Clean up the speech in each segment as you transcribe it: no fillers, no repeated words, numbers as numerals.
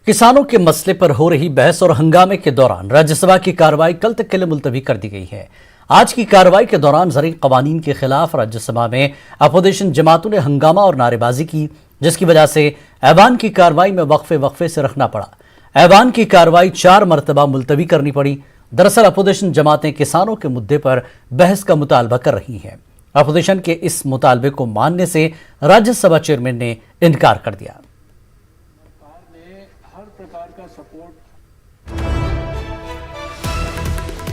किसानों के मसले पर हो रही बहस और हंगामे के दौरान राज्यसभा की कार्रवाई कल तक के लिए मुलतवी कर दी गई है। आज की कार्रवाई के दौरान ज़रूरी कवानीन के खिलाफ राज्यसभा में अपोजिशन जमातों ने हंगामा और नारेबाजी की, जिसकी वजह से ऐवान की कार्रवाई में वक्फे से रखना पड़ा। ऐवान की कार्रवाई 4 मरतबा मुलतवी करनी पड़ी। दरअसल अपोजिशन जमातें किसानों के मुद्दे पर बहस का मुतालबा कर रही हैं। अपोजिशन के इस मुतालबे को मानने से राज्यसभा चेयरमैन ने इनकार कर दिया।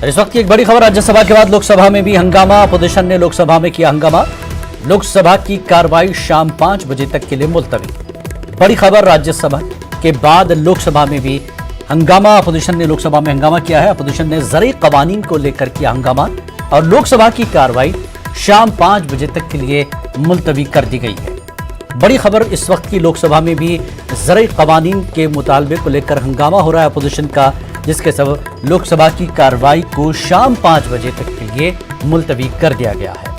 इस वक्त की एक बड़ी खबर, राज्यसभा के बाद लोकसभा में भी हंगामा। अपोजिशन ने लोकसभा में किया हंगामा। लोकसभा की कार्रवाई शाम 5 बजे तक के लिए मुलतवी। बड़ी खबर, राज्यसभा के बाद लोकसभा में भी हंगामा। अपोजिशन ने लोकसभा में हंगामा किया है। अपोजिशन ने ज़रूरी कवानीन को लेकर किया हंगामा और लोकसभा की कार्रवाई शाम 5 बजे तक के लिए मुलतवी कर दी गई है। बड़ी खबर इस वक्त की, लोकसभा में भी ज़रूरी कवानीन के मुतालबे को लेकर हंगामा हो रहा है अपोजिशन का, जिसके सबब लोकसभा की कार्रवाई को शाम 5 बजे तक के लिए मुलतवी कर दिया गया है।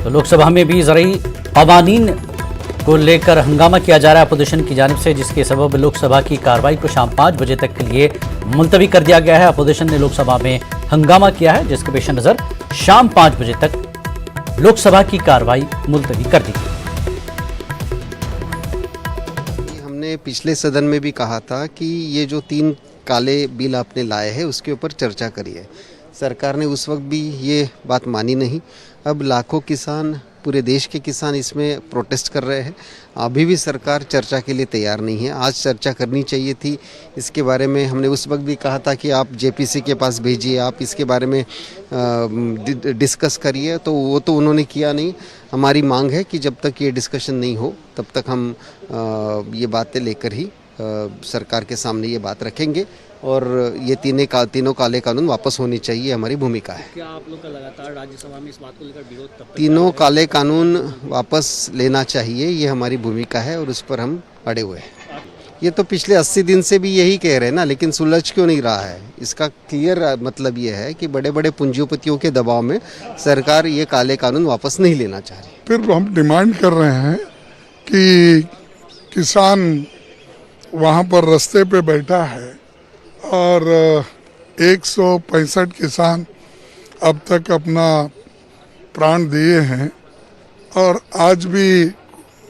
तो लोकसभा में भी ज़रूरी कवानीन को लेकर हंगामा किया जा रहा है अपोजिशन की जानिब से, जिसके सबब लोकसभा की कार्रवाई को शाम 5 बजे तक के लिए मुलतवी कर दिया गया है। अपोजिशन ने लोकसभा में हंगामा किया है, जिसके पेश नज़र शाम 5 बजे तक लोकसभा की कार्रवाई मुलतवी कर दी गई। हमने पिछले सदन में भी कहा था कि ये जो 3 काले बिल आपने लाए हैं उसके ऊपर चर्चा करिए। सरकार ने उस वक्त भी ये बात मानी नहीं। अब लाखों किसान, पूरे देश के किसान इसमें प्रोटेस्ट कर रहे हैं। अभी भी सरकार चर्चा के लिए तैयार नहीं है। आज चर्चा करनी चाहिए थी इसके बारे में। हमने उस वक्त भी कहा था कि आप जेपीसी के पास भेजिए, आप इसके बारे में डिस्कस करिए, तो वो तो उन्होंने किया नहीं। हमारी मांग है कि जब तक ये डिस्कशन नहीं हो तब तक हम ये बातें लेकर ही सरकार के सामने ये बात रखेंगे और ये तीनों काले कानून वापस होनी चाहिए, हमारी भूमिका है। क्या आप लोग का लगातार राज्यसभा में इस बात को लेकर विरोध तब तक तीनों काले कानून वापस लेना चाहिए, ये हमारी भूमिका है और उस पर हम अड़े हुए हैं। ये तो पिछले 80 दिन से भी यही कह रहे हैं ना, लेकिन सुलझ क्यों नहीं रहा है? इसका क्लियर मतलब ये है कि बड़े बड़े पूंजीपतियों के दबाव में सरकार ये काले कानून वापस नहीं लेना चाह रही। फिर हम डिमांड कर रहे हैं कि किसान वहाँ पर रास्ते पे बैठा है और 165 किसान अब तक अपना प्राण दिए हैं और आज भी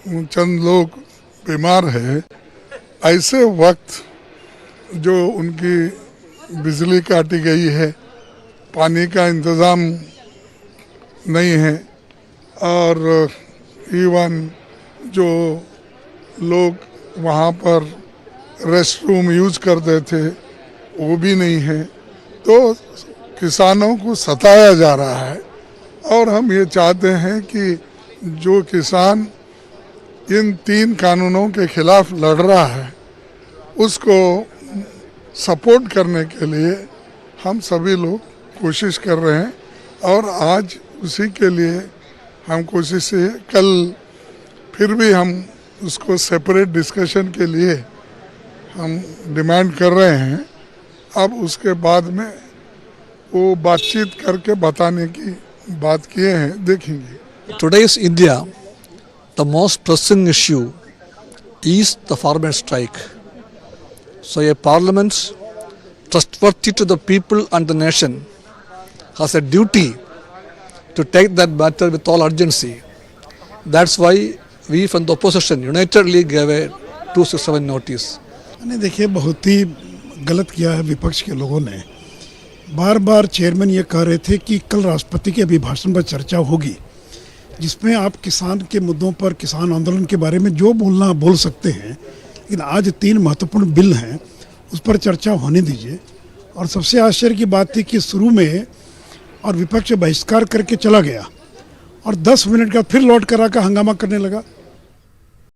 चंद लोग बीमार है। ऐसे वक्त जो उनकी बिजली काटी गई है, पानी का इंतज़ाम नहीं है और इवन जो लोग वहाँ पर रेस्ट रूम यूज करते थे वो भी नहीं है। तो किसानों को सताया जा रहा है और हम ये चाहते हैं कि जो किसान इन 3 कानूनों के खिलाफ लड़ रहा है उसको सपोर्ट करने के लिए हम सभी लोग कोशिश कर रहे हैं और आज उसी के लिए हम कोशिश से कल फिर भी हम उसको सेपरेट डिस्कशन के लिए हम डिमांड कर रहे हैं। अब उसके बाद में वो बातचीत करके बताने की बात किए हैं, देखेंगे। Today's India, the most pressing issue is the farmer strike. So a parliament trustworthy to the people and the nation has a duty to take that matter with all urgency. That's why we from the opposition unitedly gave a 267 notice. देखिए, बहुत ही गलत किया है विपक्ष के लोगों ने। बार बार chairman ये कह रहे थे कि कल राष्ट्रपति के अभिभाषण पर चर्चा होगी, जिसमें आप किसान के मुद्दों पर, किसान आंदोलन के बारे में जो बोलना बोल सकते हैं, लेकिन आज 3 महत्वपूर्ण बिल हैं उस पर चर्चा होने दीजिए। और सबसे आश्चर्य की बात थी कि शुरू में और विपक्ष बहिष्कार करके चला गया और 10 मिनट का फिर लौट कर आकर हंगामा करने लगा।